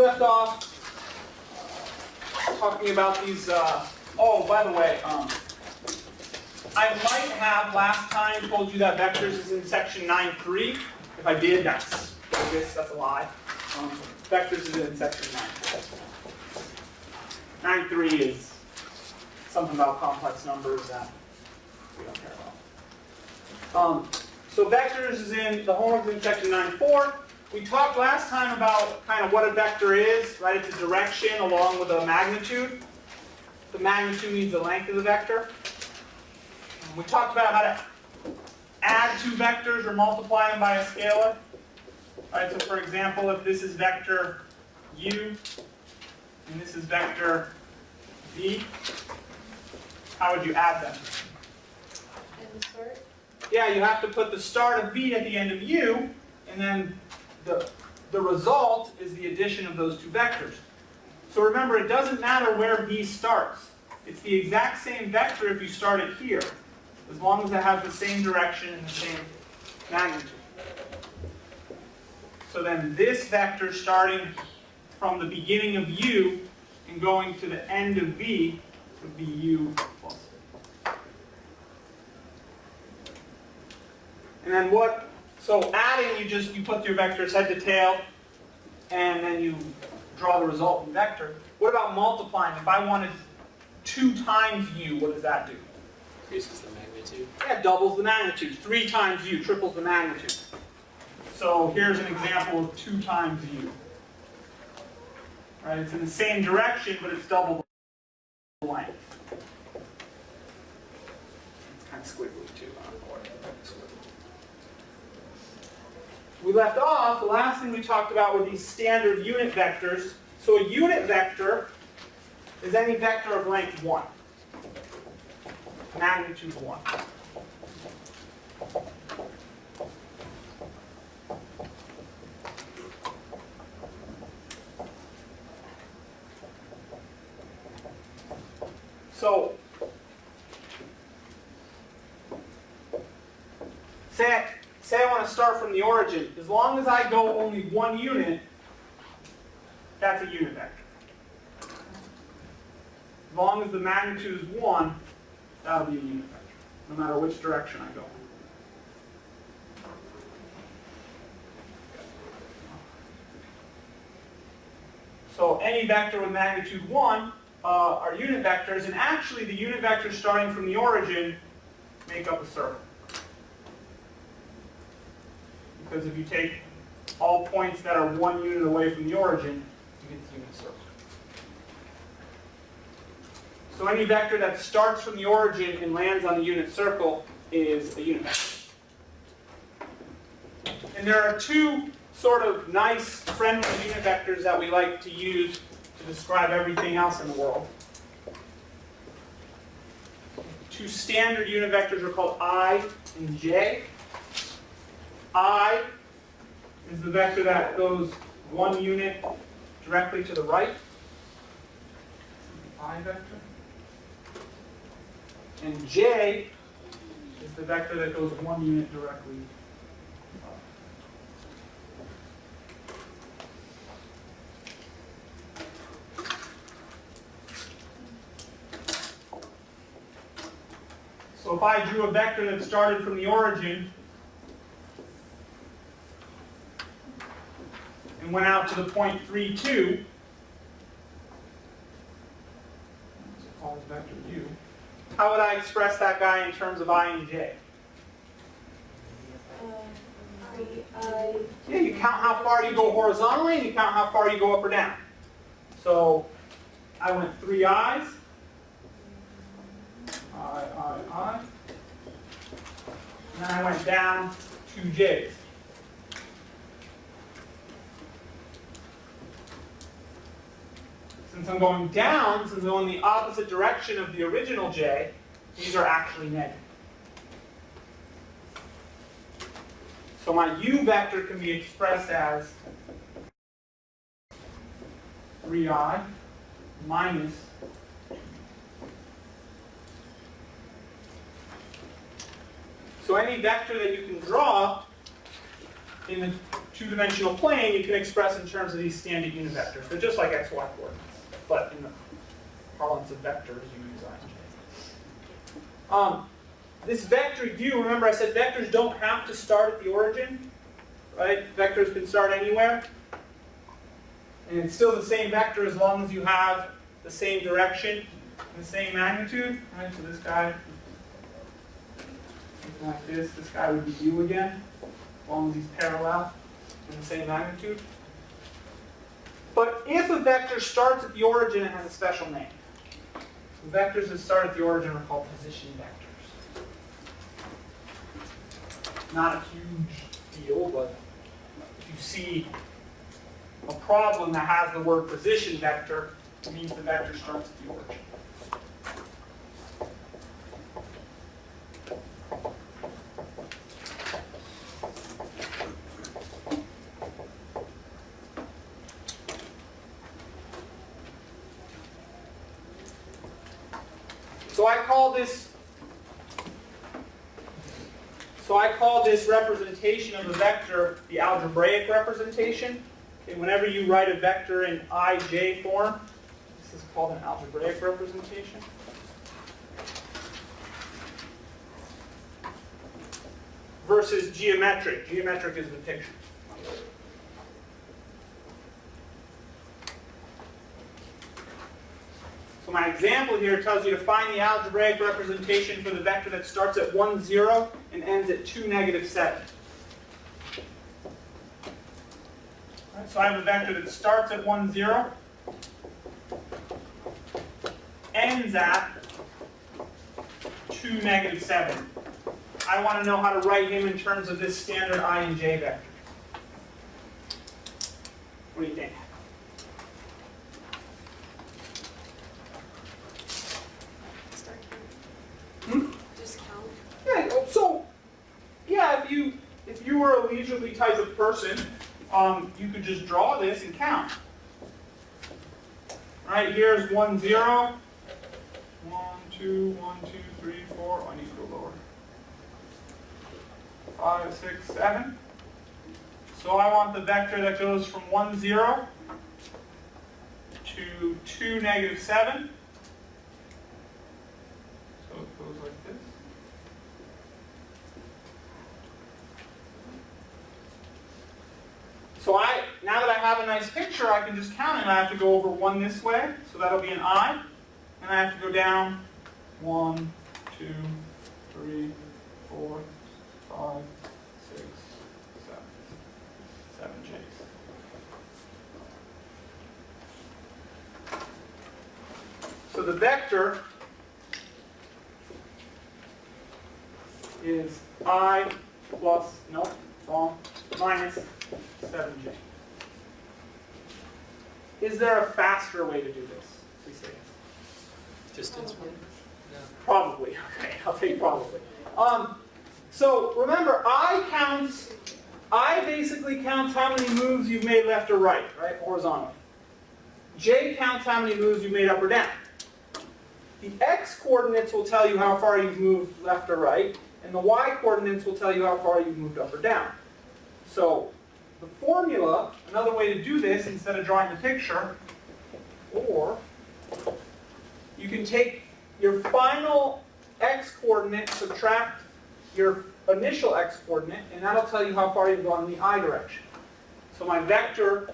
left off talking about these, oh, by the way, I might have last time told you that vectors is in section 9.3. If I did, that's a lie. Vectors is in section 9. 9.3 is something about complex numbers that we don't care about. So vectors is in, the homework is in section 9.4. We talked last time about kind of what a vector is, right? It's a direction along with a magnitude. The magnitude means the length of the vector. We talked about how to add two vectors or multiply them by a scalar. Right, so for example, if this is vector u and this is vector v, how would you add them? And the start? Yeah, you have to put the start of v at the end of u, and then the result is the addition of those two vectors. So remember, it doesn't matter where v starts. It's the exact same vector if you start it here, as long as it has the same direction and the same magnitude. So then this vector starting from the beginning of u and going to the end of v would be u plus. And then what, so adding, you put your vectors head to tail, and then you draw the resultant vector. What about multiplying? If I wanted 2 times u, what does that do? Increases the magnitude. Yeah, doubles the magnitude. 3 times u triples the magnitude. So here's an example of 2 times u. Right, it's in the same direction, but it's double the length. It's kind of squiggly too. We left off, the last thing we talked about were these standard unit vectors. So a unit vector is any vector of length 1. Magnitude 1. So, say I want to start from the origin. As long as I go only 1 unit, that's a unit vector. As long as the magnitude is 1, that'll be a unit vector, no matter which direction I go. So any vector with magnitude 1 are unit vectors, and actually the unit vectors starting from the origin make up a circle. Because if you take all points that are 1 unit away from the origin, you get the unit circle. So any vector that starts from the origin and lands on the unit circle is a unit vector. And there are 2 sort of nice, friendly unit vectors that we like to use to describe everything else in the world. 2 standard unit vectors are called I and J. I is the vector that goes 1 unit directly to the right. The I vector. And J is the vector that goes 1 unit directly up. So if I drew a vector that started from the origin and went out to the point 3, 2, let's call this vector u, how would I express that guy in terms of I and j? Yeah, you count how far you go horizontally and you count how far you go up or down. So I went 3 i's. I. And then I went down 2 j's. Since I'm going down, since I'm going the opposite direction of the original j, these are actually negative. So my u vector can be expressed as 3i minus 2. So any vector that you can draw in the two-dimensional plane, you can express in terms of these standard unit vectors. They're just like xy coordinates, but in the parlance of vectors, you use I and j. This vector u, remember I said vectors don't have to start at the origin, right? Vectors can start anywhere. And it's still the same vector as long as you have the same direction and the same magnitude, right? So this guy, something like this guy would be u again, as long as he's parallel and the same magnitude. But if a vector starts at the origin, it has a special name. So vectors that start at the origin are called position vectors. Not a huge deal, but if you see a problem that has the word position vector, it means the vector starts at the origin. So I call this representation of a vector the algebraic representation. Okay, whenever you write a vector in ij form, this is called an algebraic representation. Versus geometric. Geometric is the picture. So my example here tells you to find the algebraic representation for the vector that starts at 1, 0 and ends at 2, -7. Right, so I have a vector that starts at 1, 0, ends at 2, -7. I want to know how to write him in terms of this standard I and j vector. What do you think? Start counting. Just count. Yeah, so, yeah, if you were a leisurely type of person, you could just draw this and count. Right, here's 1, 0. 1, 2, 1, 2, 3, 4. Oh, I need to go lower. 5, 6, 7. So I want the vector that goes from 1, 0 to 2, -7. So it goes like this. So now that I have a nice picture, I can just count it. I have to go over 1 this way, so that'll be an I. And I have to go down 1, 2, 3, 4, 5, 6, 7. 7 J's. So the vector is I plus, nope, wrong, minus 7j. Is there a faster way to do this? Please say yes. Distance one? No. Probably. Okay, I'll take probably. So remember, I basically counts how many moves you've made left or right, horizontally. J counts how many moves you've made up or down. The x coordinates will tell you how far you've moved left or right, and the y coordinates will tell you how far you've moved up or down. So the formula, another way to do this instead of drawing the picture, or you can take your final x coordinate, subtract your initial x coordinate, and that'll tell you how far you've gone in the I direction. So my vector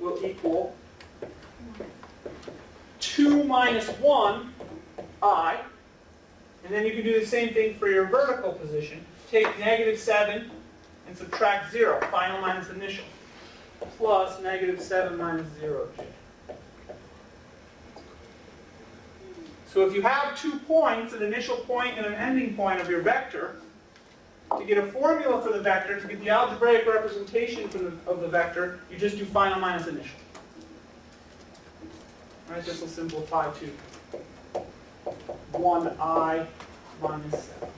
will equal 2 minus 1 I, and then you can do the same thing for your vertical position. Take -7 and subtract 0, final minus initial, plus -7 minus 0j. So if you have 2 points, an initial point and an ending point of your vector, to get a formula for the vector, to get the algebraic representation of the vector, you just do final minus initial. All right, this will simplify to 1I minus 7.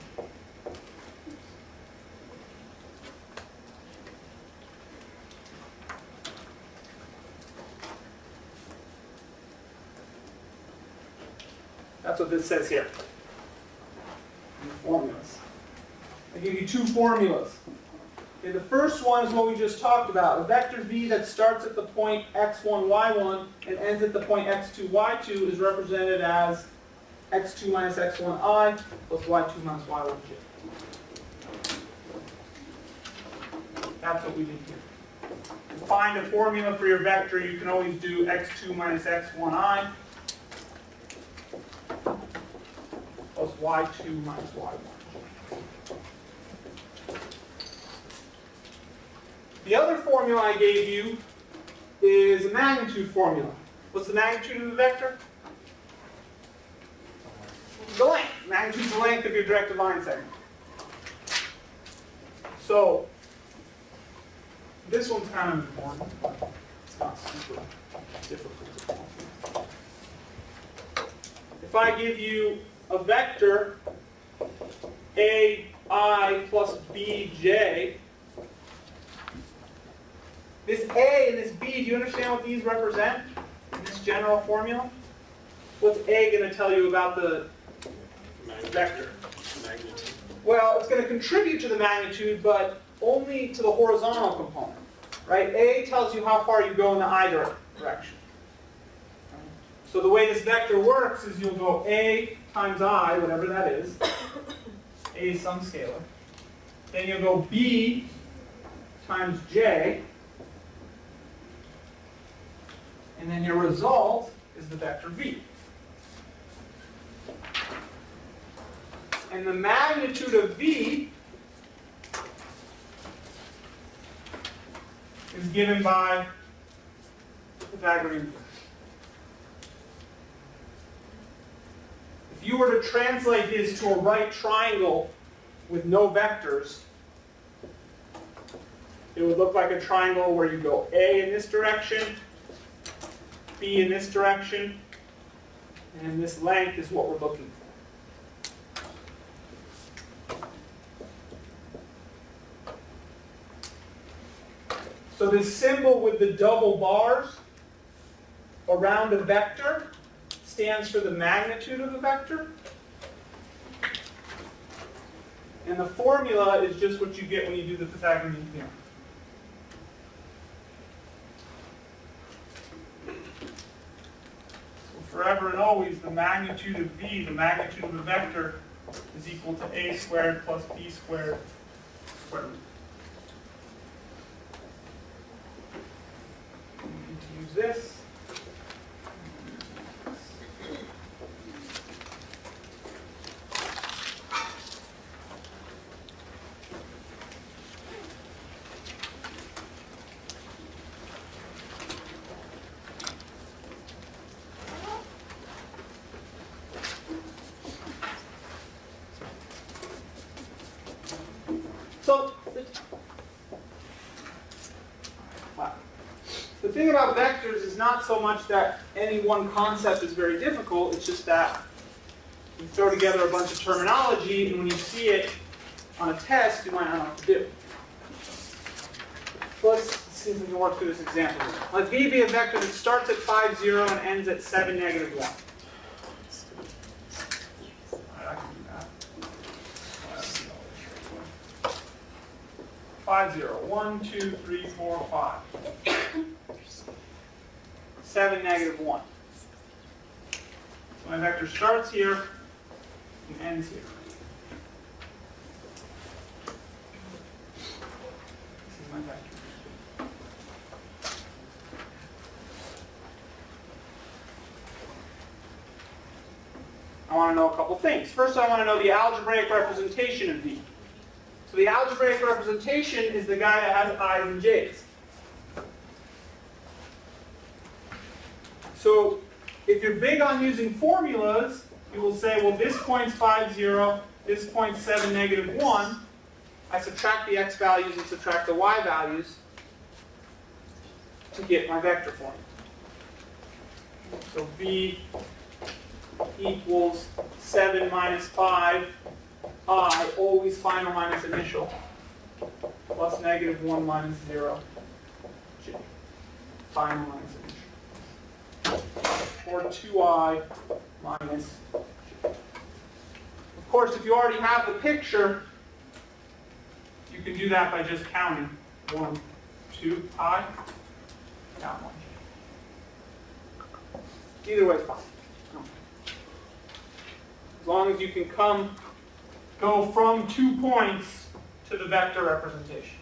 That's what this says here. In the formulas. I give you 2 formulas. Okay, the first one is what we just talked about. A vector v that starts at the point x1, y1 and ends at the point x2, y2 is represented as x2 minus x1i plus y2 minus y1j. That's what we did here. To find a formula for your vector, you can always do x2 minus x1i plus y2 minus y1. The other formula I gave you is a magnitude formula. What's the magnitude of the vector? The length. Magnitude is the length of your direct line segment. So, this one's kind of important, but it's not super difficult. If I give you a vector ai plus bj, this a and this b, do you understand what these represent in this general formula? What's a going to tell you about the vector? Magnitude. Well, it's going to contribute to the magnitude, but only to the horizontal component. Right? A tells you how far you go in the either direction. So the way this vector works is you'll go a times I, whatever that is. A is some scalar. Then you'll go b times j. And then your result is the vector v. And the magnitude of v is given by Pythagorean theorem. If you were to translate this to a right triangle with no vectors, it would look like a triangle where you go A in this direction, B in this direction, and this length is what we're looking for. So this symbol with the double bars around a vector stands for the magnitude of the vector. And the formula is just what you get when you do the Pythagorean theorem. So forever and always, the magnitude of v, the magnitude of the vector, is equal to a squared plus b squared square root. We need to use this. So, the thing about vectors is not so much that any one concept is very difficult, it's just that you throw together a bunch of terminology, and when you see it on a test, you might not know what to do. So let's see if we can work through this example. Let V be a vector that starts at 5, 0 and ends at 7, negative 1. I can do that. 5, 0. 1, 2, 3, 4, 5. 7, negative 1. So my vector starts here and ends here. This is my vector. I want to know a couple things. First, I want to know the algebraic representation of V. So the algebraic representation is the guy that has i's and j's. So if you're big on using formulas, you will say, well, this point's 5, 0, this point's 7, negative 1. I subtract the x values and subtract the y values to get my vector formula. So V equals 7 minus 5, I, always final minus initial, plus negative 1 minus 0, j, final minus initial, or 2i minus j. Of course, if you already have the picture, you You can do that by just counting 1, 2, I, down 1. Either way is fine. As long as you can go from 2 points to the vector representation.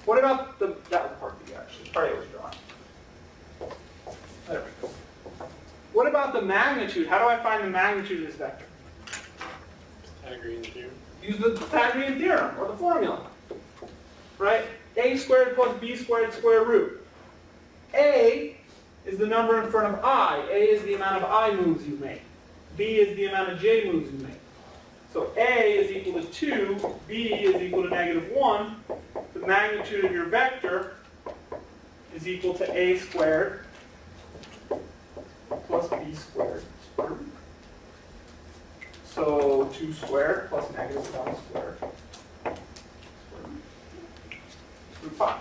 What about that was part B actually, part A was drawing. There we go. What about the magnitude? How do I find the magnitude of this vector? Pythagorean theorem. Use the Pythagorean theorem, or the formula. Right? A squared plus B squared square root. A is the number in front of I. A is the amount of I moves you make. B is the amount of J moves you make. So A is equal to 2, B is equal to -1. The magnitude of your vector is equal to A squared plus B squared square root. So 2 squared plus -1 squared root 5.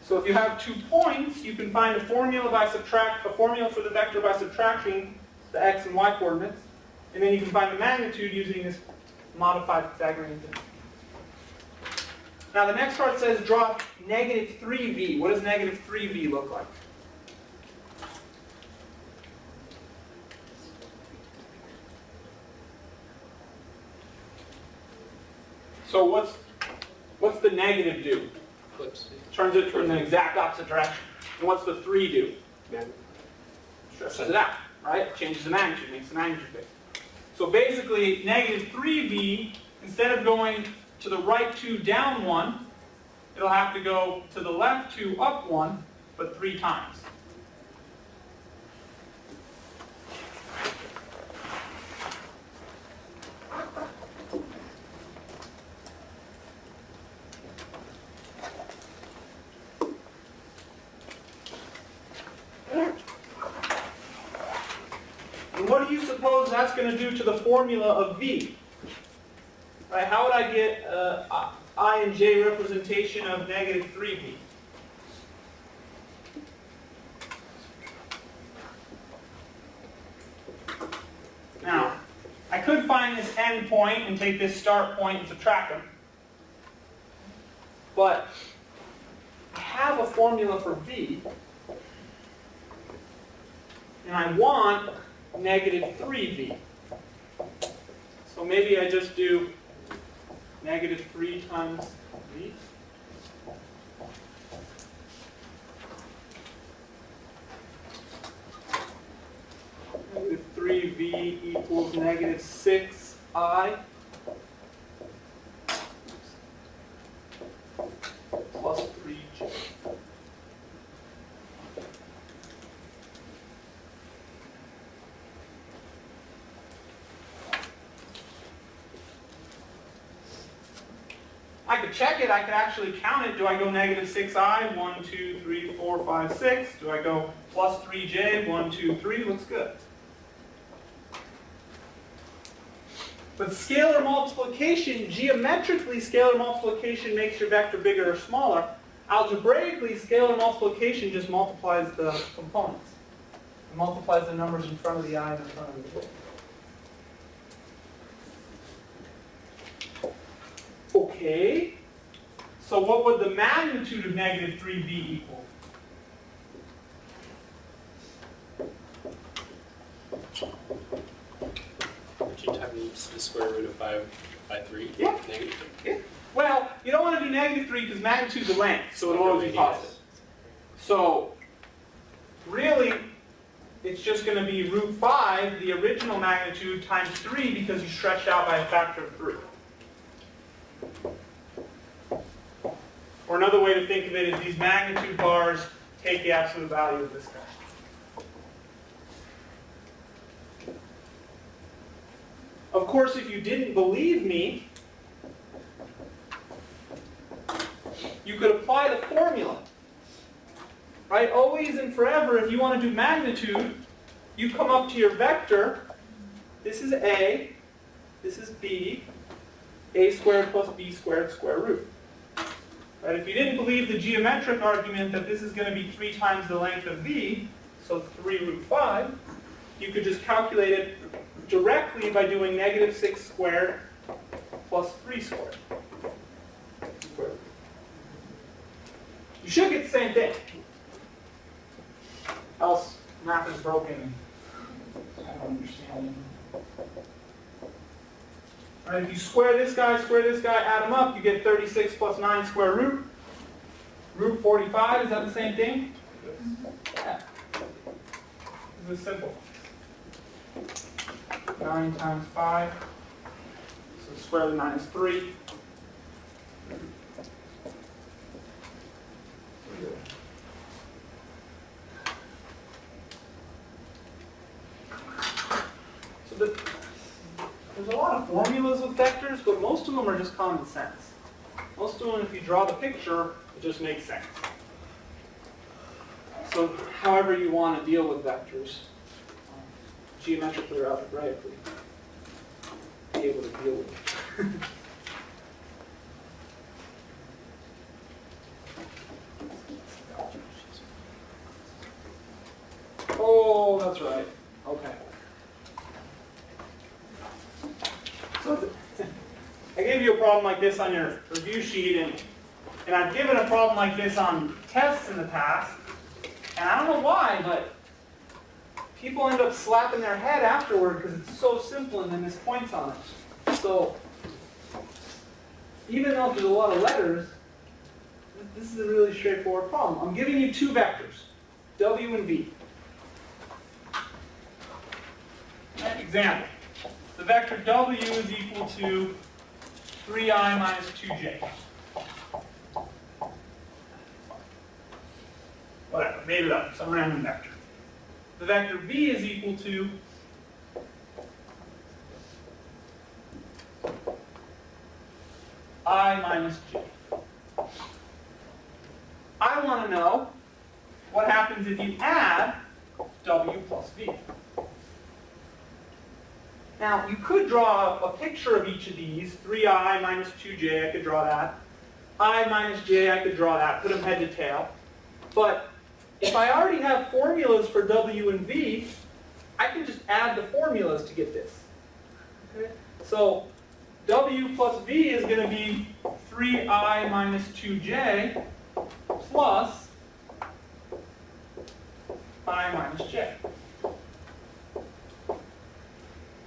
So if you have 2 points, you can find a formula for the vector by subtracting the x and y coordinates, and then you can find the magnitude using this modified Pythagorean theorem. Now the next part says draw -3v. What does -3v look like? So what's the negative do? Flips. Turns it in the exact opposite direction. And what's the 3 do? Stretches it out, right? Changes the magnitude, makes the magnitude big. So basically, -3v, instead of going to the right 2 down 1, it'll have to go to the left 2 up 1, but 3 times. And what do you suppose that's going to do to the formula of v? Right? How would I get I and j representation of -3v? Now, I could find this end point and take this start point and subtract them. But I have a formula for v, and I want -3v. So maybe I just do -3 times v. -3v equals -6i plus 3j. I could check it, I could actually count it. Do I go -6i? 1, 2, 3, 4, 5, 6. Do I go plus 3j? 1, 2, 3. Looks good. But scalar multiplication, geometrically scalar multiplication makes your vector bigger or smaller. Algebraically, scalar multiplication just multiplies the components. It multiplies the numbers in front of the I and in front of the j. Okay, so what would the magnitude of -3v equal? Would you times the square root of 5 by 3? Yeah. Negative? Yeah. Well, you don't want to do -3 because magnitude's the length, so it'll always be positive. So, really, it's just going to be root 5, the original magnitude, times 3 because you stretched out by a factor of 3. Or another way to think of it is these magnitude bars take the absolute value of this guy. Of course, if you didn't believe me, you could apply the formula. Right? Always and forever, if you want to do magnitude, you come up to your vector, this is A, this is B, A squared plus B squared square root. Right? If you didn't believe the geometric argument that this is going to be 3 times the length of V, so 3 root 5, you could just calculate it directly by doing negative 6 squared plus 3 squared. You should get the same thing. Else, math is broken. I don't understand. All right, if you square this guy, add them up, you get 36 plus 9 square root. Root 45, is that the same thing? Yeah. This is simple. 9 times 5. So square root of 9 is 3. There's a lot of formulas with vectors, but most of them are just common sense. Most of them, if you draw the picture, it just makes sense. So however you want to deal with vectors, geometrically or algebraically, be able to deal with it. Oh, that's right. Okay. So I gave you a problem like this on your review sheet, and I've given a problem like this on tests in the past, and I don't know why, but people end up slapping their head afterward because it's so simple and they miss points on it. So even though there's a lot of letters, this is a really straightforward problem. I'm giving you 2 vectors, W and V. Example. The vector W is equal to 3i minus 2j. Whatever, made it up, some random vector. The vector V is equal to I minus j. I want to know what happens if you add W plus V. Now, you could draw a picture of each of these. 3i minus 2j, I could draw that. I minus j, I could draw that, put them head to tail. But if I already have formulas for W and V, I can just add the formulas to get this. Okay? So W plus V is going to be 3i minus 2j plus I minus j.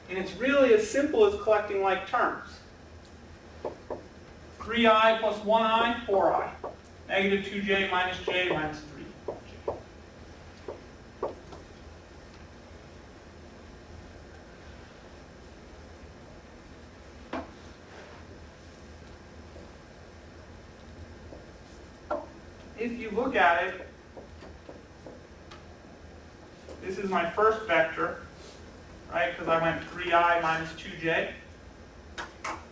And it's really as simple as collecting like terms. 3i plus 1i, 4i. Negative 2j minus j minus 3j. If you look at it, this is my first vector. Right, because I went 3i minus 2j.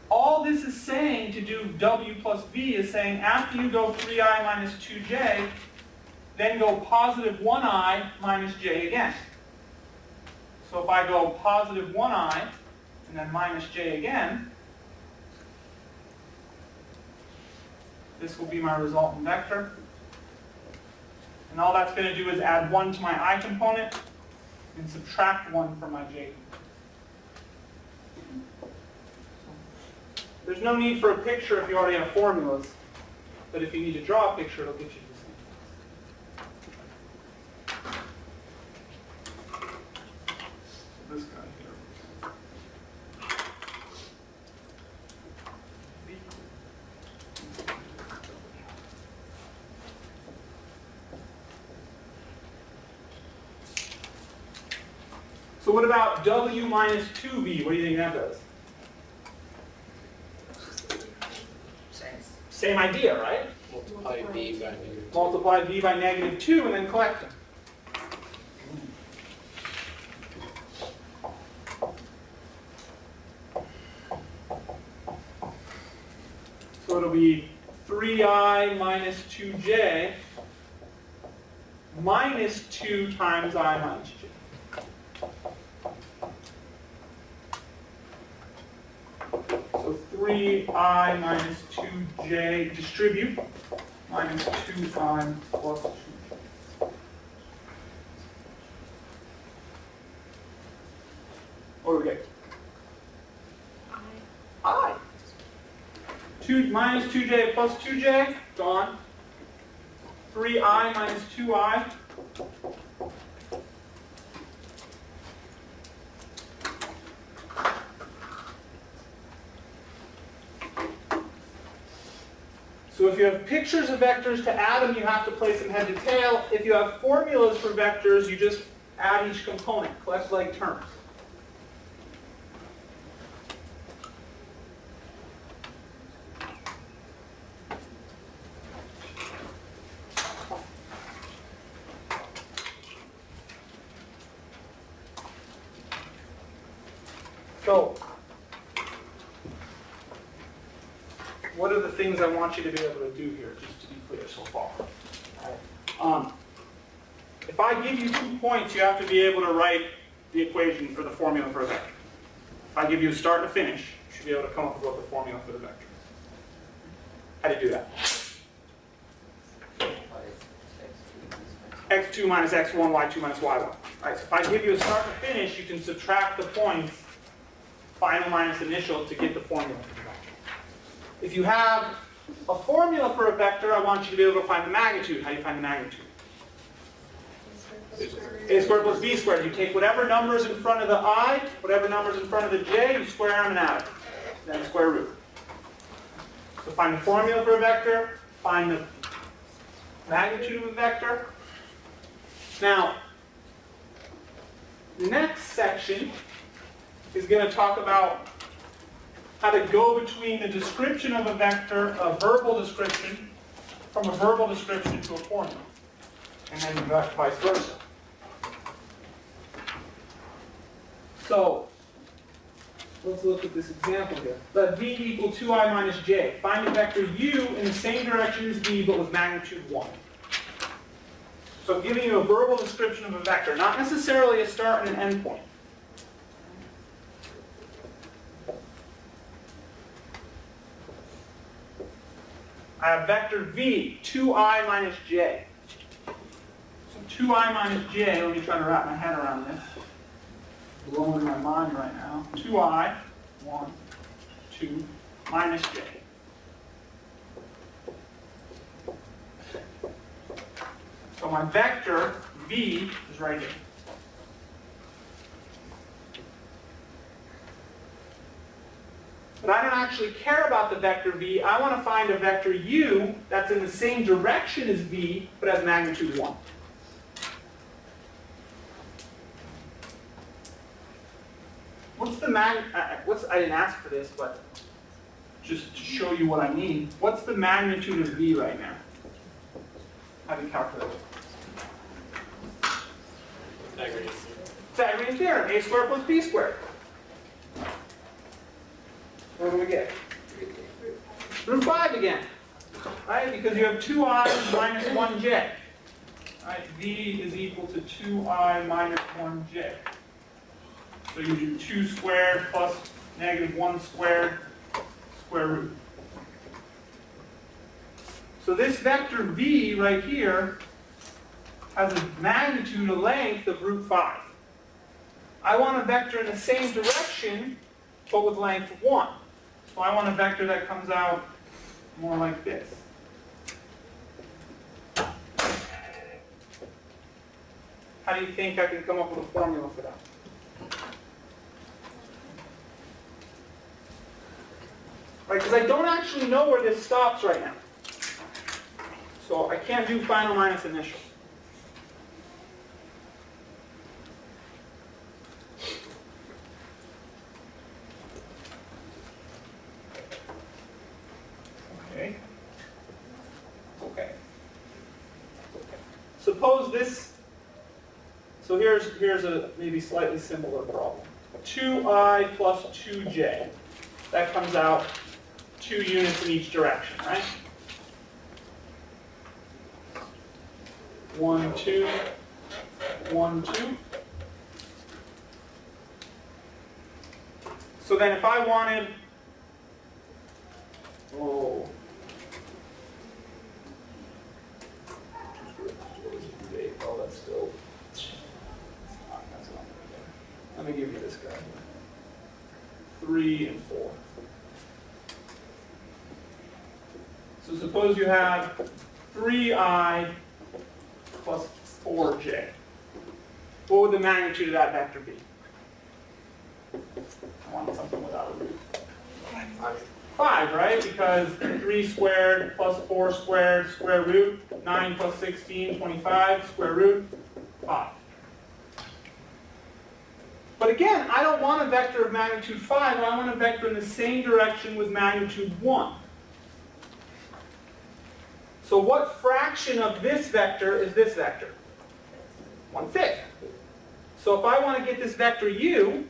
All this is saying to do W plus V is saying after you go 3i minus 2j, then go positive 1i minus j again. So if I go positive 1i and then minus j again, this will be my resultant vector. And all that's going to do is add 1 to my I component and subtract 1 from my j. There's no need for a picture if you already have formulas, but if you need to draw a picture, it'll get you the same. This guy here. So what about W minus 2V? What do you think that does? Same idea, right? Multiply V by negative 2. Multiply V by negative 2 and then collect them. So it'll be 3i minus 2j minus 2 times I minus j. 3i minus 2j, distribute, minus 2i plus 2j. What do we get? I. 2 minus 2j plus 2j, gone. 3i minus 2i. So if you have pictures of vectors to add them, you have to place them head to tail. If you have formulas for vectors, you just add each component, collect like terms. So, what are the things I want you to be able to do here, just to be clear so far? If I give you 2 points, you have to be able to write the equation or the formula for a vector. If I give you a start and a finish, you should be able to come up with what the formula for the vector is. How do you do that? x2 minus x1, y2 minus y1. All right, so if I give you a start and a finish, you can subtract the points, final minus initial, to get the formula for the vector. If you have a formula for a vector, I want you to be able to find the magnitude. How do you find the magnitude? A squared plus b squared. You take whatever numbers in front of the I, whatever numbers in front of the j, you square them and add them. Then square root. So find the formula for a vector, find the magnitude of a vector. Now, the next section is going to talk about how to go between the description of a vector, a verbal description, from a verbal description to a formula, and then vice versa. So, let's look at this example here. Let v equal 2i minus j. Find a vector u in the same direction as v, but with magnitude 1. So I'm giving you a verbal description of a vector, not necessarily a start and an end point. I have vector v, 2i minus j. So 2i minus j, let me try to wrap my head around this. Blowing my mind right now. 2i, 1, 2, minus j. So my vector v is right here. But I don't actually care about the vector v. I want to find a vector u that's in the same direction as v, but has magnitude 1. What's the I didn't ask for this, but just to show you what I mean. What's the magnitude of v right now? How do you calculate it? Pythagorean theorem, a squared plus b squared. What do we get? Root 5 again. Right? Because you have 2i minus 1j. Right? V is equal to 2i minus 1j. So you do 2 squared plus negative 1 squared square root. So this vector v right here has a magnitude, a length of root 5. I want a vector in the same direction, but with length 1. So I want a vector that comes out more like this. How do you think I can come up with a formula for that? Right, because I don't actually know where this stops right now. So I can't do final minus initial. Okay. Okay. Suppose this, so here's a maybe slightly similar problem. 2i plus 2j. That comes out 2 units in each direction, right? 1, 2, 1, 2. So then if I wanted Oh. Oh, that's still. That's not there. Let me give you this guy. 3 and 4. So suppose you have 3i plus 4j. What would the magnitude of that vector be? I want something without a root. 5, right? Because 3 squared plus 4 squared, square root, 9 plus 16, 25, square root, 5. But again, I don't want a vector of magnitude 5, I want a vector in the same direction with magnitude 1. So what fraction of this vector is this vector? 1/5. So if I want to get this vector u,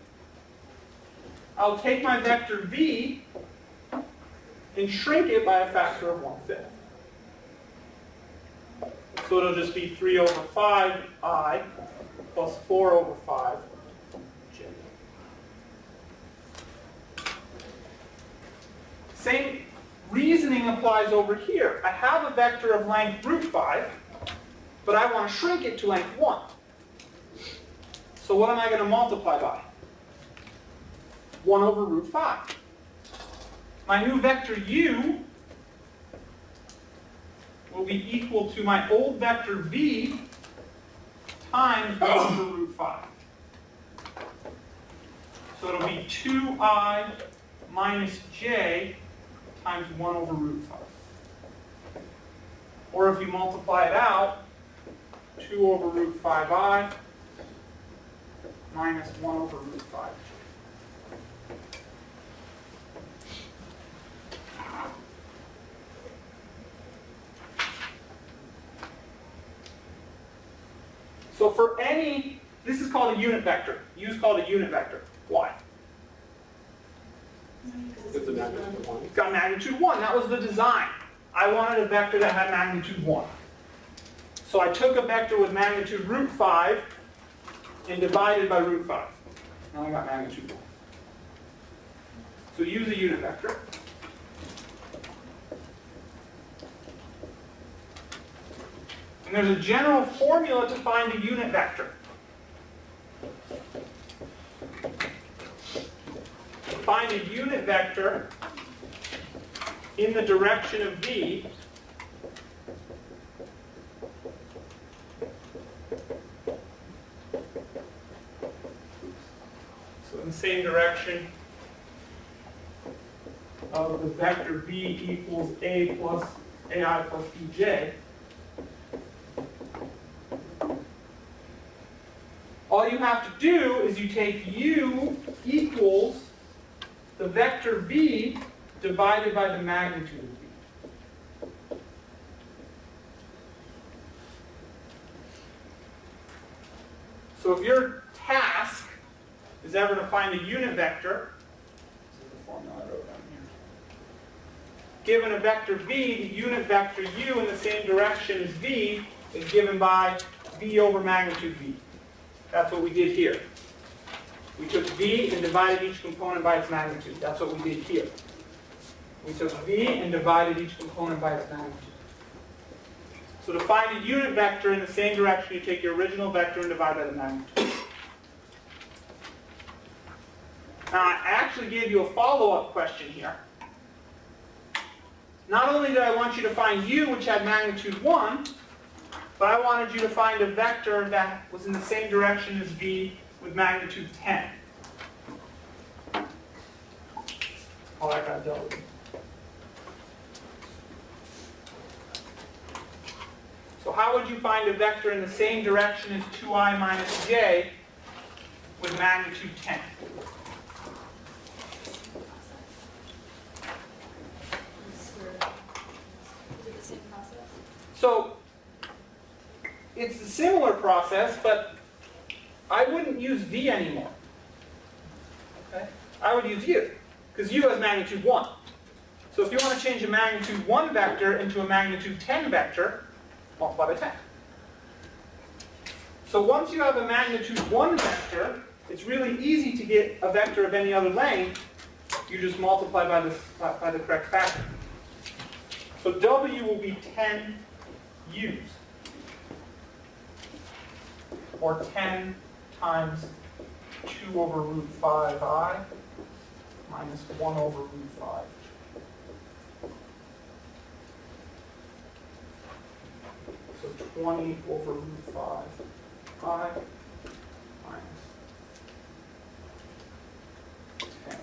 I'll take my vector v and shrink it by a factor of 1/5. So it'll just be 3 over 5i plus 4 over 5j. Same reasoning applies over here. I have a vector of length root 5, but I want to shrink it to length 1. So what am I going to multiply by? 1 over root 5. My new vector u will be equal to my old vector v times 1 over root 5. So it'll be 2i minus j times 1 over root 5. Or if you multiply it out, 2 over root 5i minus 1 over root 5. So for any, this is called a unit vector. U is called a unit vector. Why? It's a magnitude 1. It's got magnitude 1. That was the design. I wanted a vector that had magnitude 1. So I took a vector with magnitude root 5 and divided by root 5. Now I got magnitude 1. So use a unit vector. And there's a general formula to find a unit vector. To find a unit vector in the direction of v, so in the same direction of the vector v equals a plus ai plus bj, all you have to do is you take u equals the vector v divided by the magnitude of v. So if your task is ever to find a unit vector, this is the formula I wrote down here. Given a vector v, the unit vector u in the same direction as v is given by v over magnitude v. That's what we did here. We took v and divided each component by its magnitude. That's what we did here. We took v and divided each component by its magnitude. So to find a unit vector in the same direction, you take your original vector and divide by the magnitude. Now, I actually gave you a follow-up question here. Not only did I want you to find u, which had magnitude 1, but I wanted you to find a vector that was in the same direction as v with magnitude 10. All that got dealt with. So how would you find a vector in the same direction as 2i minus j with magnitude 10? So it's a similar process, but I wouldn't use v anymore. Okay? I would use u, because u has magnitude 1. So if you want to change a magnitude 1 vector into a magnitude 10 vector, multiply by 10. So once you have a magnitude 1 vector, it's really easy to get a vector of any other length. You just multiply by the correct factor. So W will be 10 U's. Or 10 times 2 over root 5I minus 1 over root 5. So 20 over root 5I minus 10.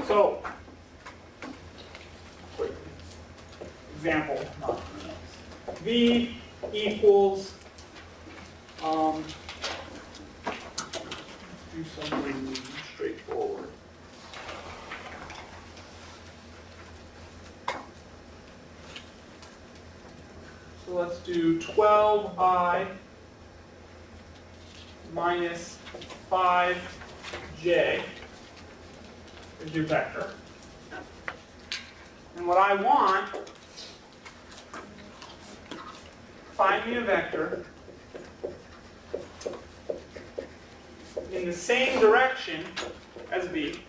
So, quick example, not V equals, let's do something straightforward. So let's do 12I minus 5J. Is your vector. And what I want, find me a vector in the same direction as V.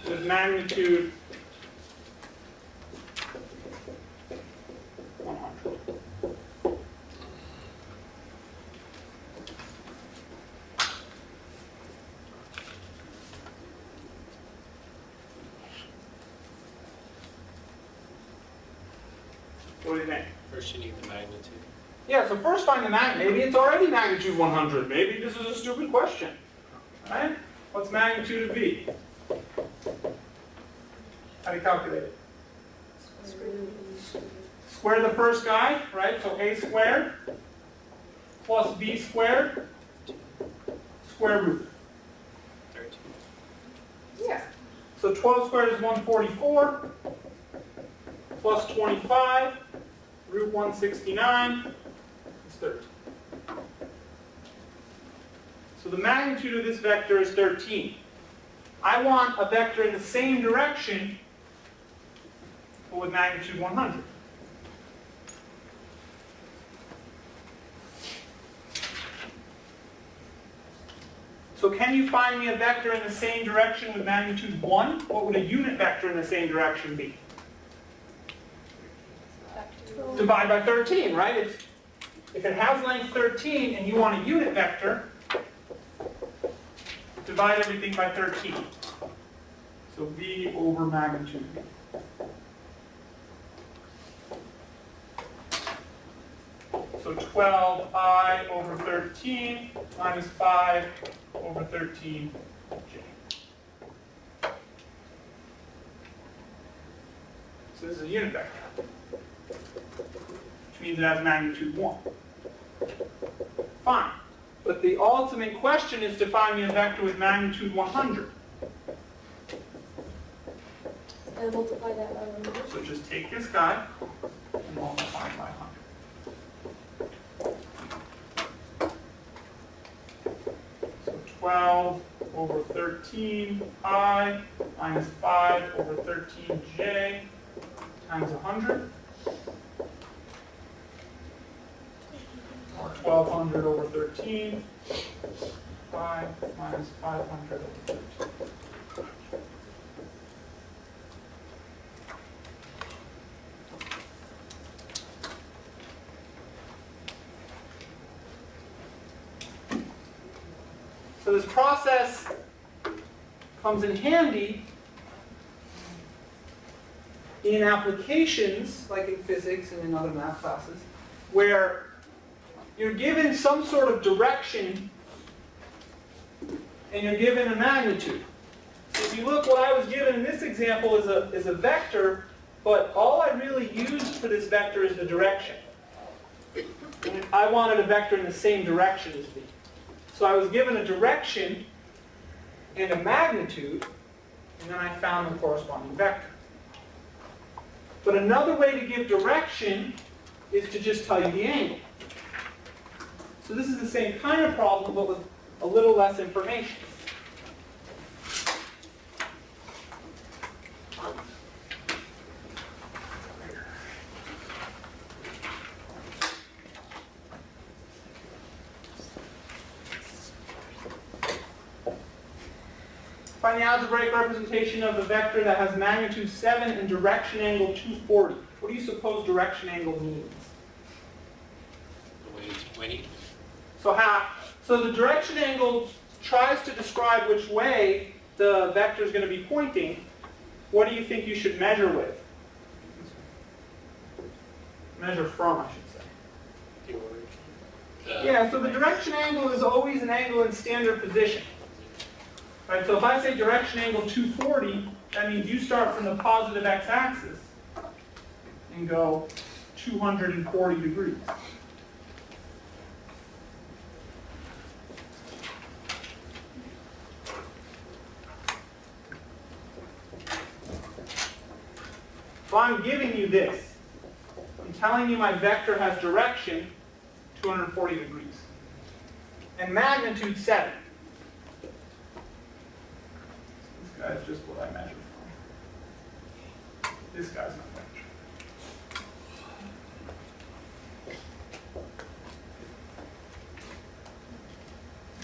With magnitude 100. What do you think? First you need the magnitude. Yeah, so first find the magnitude. Maybe it's already magnitude 100. Maybe this is a stupid question. Right? What's magnitude of V? How do you calculate it? Square the first guy, right? So A squared plus B squared, square root. 13. Yeah. So 12 squared is 144, plus 25, root 169 is 13. So the magnitude of this vector is 13. I want a vector in the same direction, but with magnitude 100. So can you find me a vector in the same direction with magnitude 1? What would a unit vector in the same direction be? Divide by 13, right? If it has length 13 and you want a unit vector, divide everything by 13. So V over magnitude V. So 12I over 13 minus 5 over 13J. So this is a unit vector, which means it has magnitude 1. Fine. But the ultimate question is to find me a vector with magnitude 100. And multiply that by 100. So just take this guy and multiply by 100. So 12 over 13I minus 5 over 13J times 100. Or 1200 over 13. 5 minus 500 over 13. So this process comes in handy in applications, like in physics and in other math classes, where you're given some sort of direction and you're given a magnitude. So if you look, what I was given in this example is a vector, but all I really used for this vector is the direction. And I wanted a vector in the same direction as v. So I was given a direction and a magnitude, and then I found the corresponding vector. But another way to give direction is to just tell you the angle. So this is the same kind of problem, but with a little less information. Find the algebraic representation of the vector that has magnitude 7 and direction angle 240. What do you suppose direction angle means? The way it's pointing. So the direction angle tries to describe which way the vector is going to be pointing. What do you think you should measure with? Measure from, I should say. Yeah, so the direction angle is always an angle in standard position. Right, so if I say direction angle 240, that means you start from the positive x-axis and go 240 degrees. So I'm giving you this. I'm telling you my vector has direction 240 degrees and magnitude 7. This guy's just what I measure from. This guy's not vector.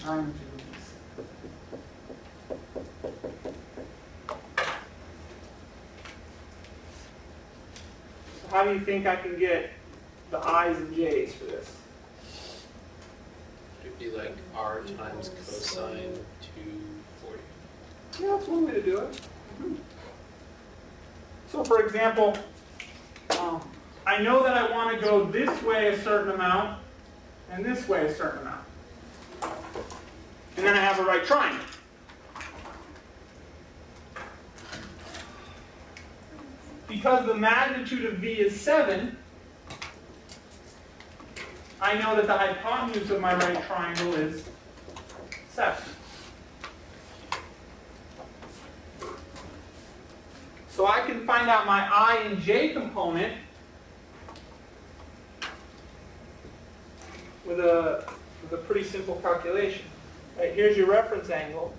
I'm So how do you think I can get the i's and j's for this? It'd be like r times cosine 240. Yeah, that's one way to do it. So for example, I know that I want to go this way a certain amount and this way a certain amount. And then I have a right triangle. Because the magnitude of v is 7, I know that the hypotenuse of my right triangle is 7. So I can find out my I and j component with a pretty simple calculation. Right, here's your reference angle.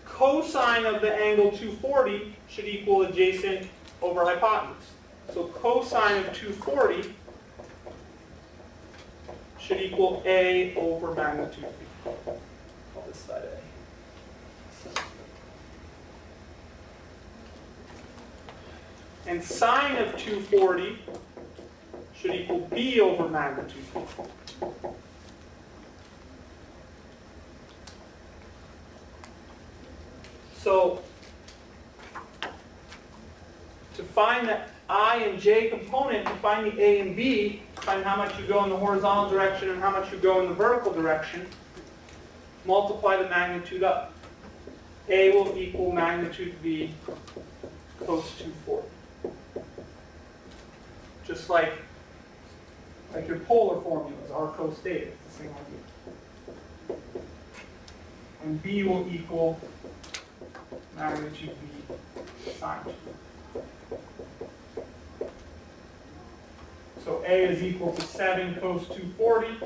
Cosine of the angle 240 should equal adjacent over hypotenuse. So cosine of 240 should equal A over magnitude B. Call this side A. And sine of 240 should equal B over magnitude B. So to find the I and j component, to find the A and B, find how much you go in the horizontal direction and how much you go in the vertical direction, multiply the magnitude up. A will equal magnitude B cos 240. Just like your polar formulas, R cos theta, it's the same idea. And B will equal magnitude B sine 240. So A is equal to 7 cos 240,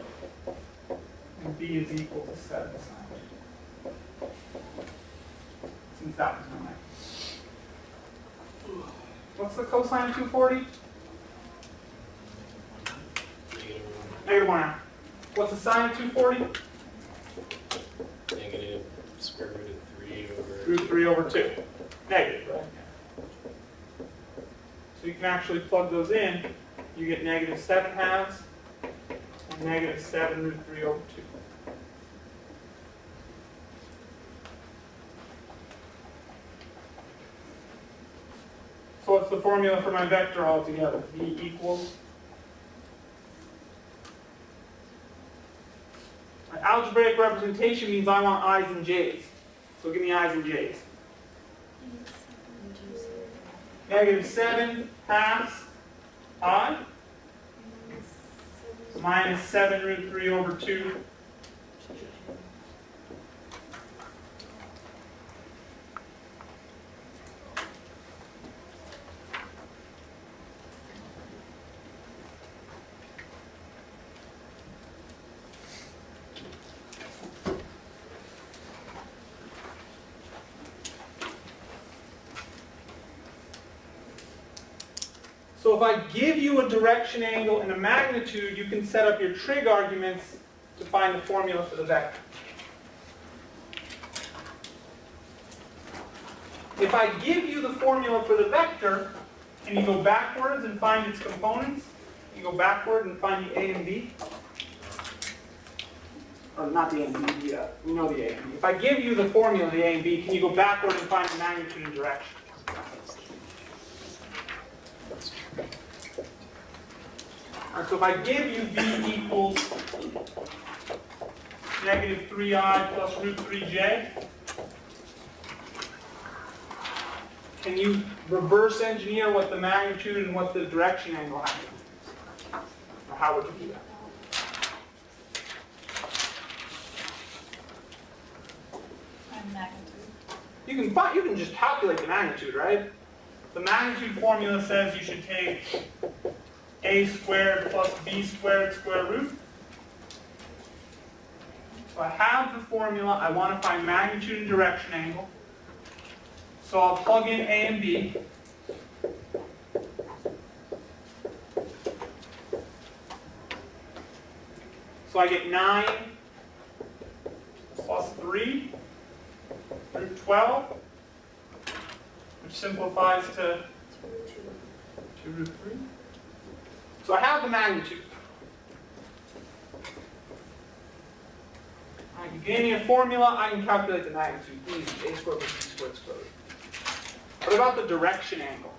and B is equal to 7 sine 240. Since that was my math. What's the cosine of 240? -1. What's the sine of 240? Negative square root of 3 over... Root 3 over 2. Negative, right? So you can actually plug those in. You get negative 7 halves and negative 7 root 3 over 2. So what's the formula for my vector altogether? V equals An algebraic representation means I want i's and j's. So give me i's and j's. -7 halves I minus 7 root 3 over 2. So if I give you a direction angle and a magnitude, you can set up your trig arguments to find the formula for the vector. If I give you the formula for the vector, and you go backwards and find its components, you go backward and find the a and b, or not the a and b, we know the a and b. If I give you the formula, the a and b, can you go backward and find the magnitude and direction? So if I give you v equals -3i plus root 3j, can you reverse engineer what the magnitude and what the direction angle have to be? Or how would you do that? And magnitude. You can just calculate the magnitude, right? The magnitude formula says you should take a squared plus b squared square root. So I have the formula. I want to find magnitude and direction angle. So I'll plug in a and b. So I get 9 plus 3 root 12, which simplifies to 2 root 3. So I have the magnitude. Alright, you gave me a formula, I can calculate the magnitude. Easy, a squared plus b squared squared root. What about the direction angle?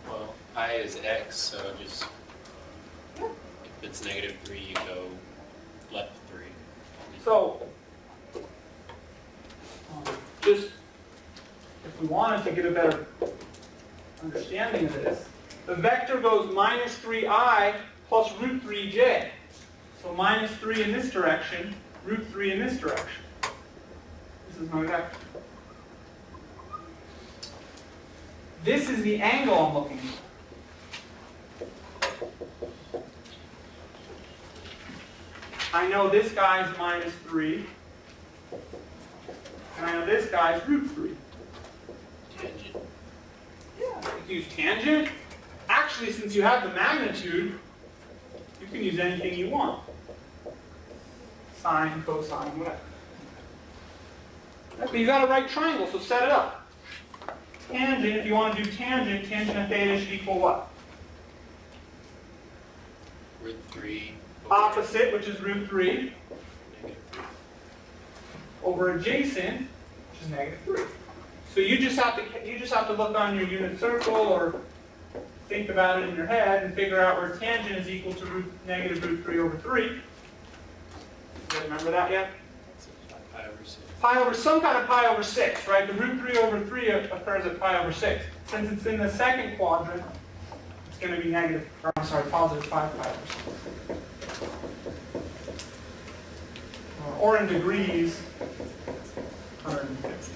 Well, I is x, so just if it's -3, you go left 3. So, just if we wanted to get a better understanding of this, the vector goes -3i plus root 3j. So -3 in this direction, root 3 in this direction. This is my vector. This is the angle I'm looking for. I know this guy's -3. And I know this guy's root 3. Tangent. Yeah, you can use tangent. Actually, since you have the magnitude, you can use anything you want. Sine, cosine, whatever. But you got a right triangle, so set it up. Tangent, if you want to do tangent, tangent of theta should equal what? Root 3. Opposite, which is root 3, -3. over adjacent, which is -3. So you just have to look on your unit circle or think about it in your head and figure out where tangent is equal to negative root 3 over 3. You guys remember that yet? Pi over 6. Pi over some kind of pi over 6, right? The root 3 over 3 occurs at pi over 6. Since it's in the second quadrant, it's going to be positive 5 pi over 6. Or in degrees, 150.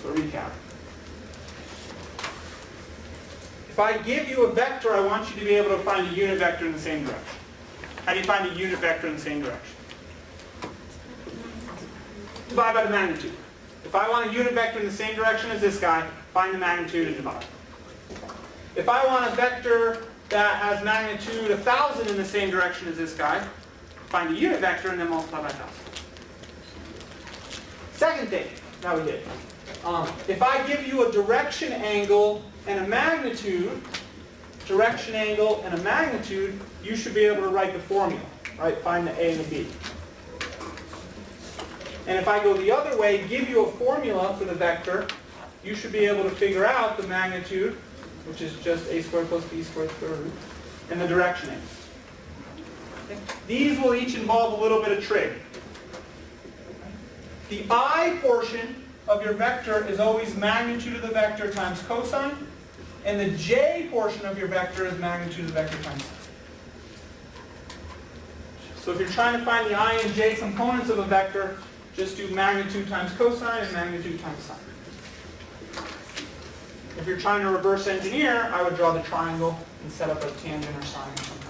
So recap. If I give you a vector, I want you to be able to find a unit vector in the same direction. How do you find a unit vector in the same direction? Divide by the magnitude. If I want a unit vector in the same direction as this guy, find the magnitude and divide. If I want a vector that has magnitude 1,000 in the same direction as this guy, find a unit vector and then multiply by 1,000. Second thing that we did. If I give you a direction angle and a magnitude, direction angle, and a magnitude, you should be able to write the formula, right? Find the A and the B. And if I go the other way, give you a formula for the vector, you should be able to figure out the magnitude, which is just a squared plus b squared square root, and the direction angle. Okay? These will each involve a little bit of trig. The I portion of your vector is always magnitude of the vector times cosine, and the j portion of your vector is magnitude of the vector times sine. So if you're trying to find the I and j components of a vector, just do magnitude times cosine and magnitude times sine. If you're trying to reverse engineer, I would draw the triangle and set up a tangent or sine or something.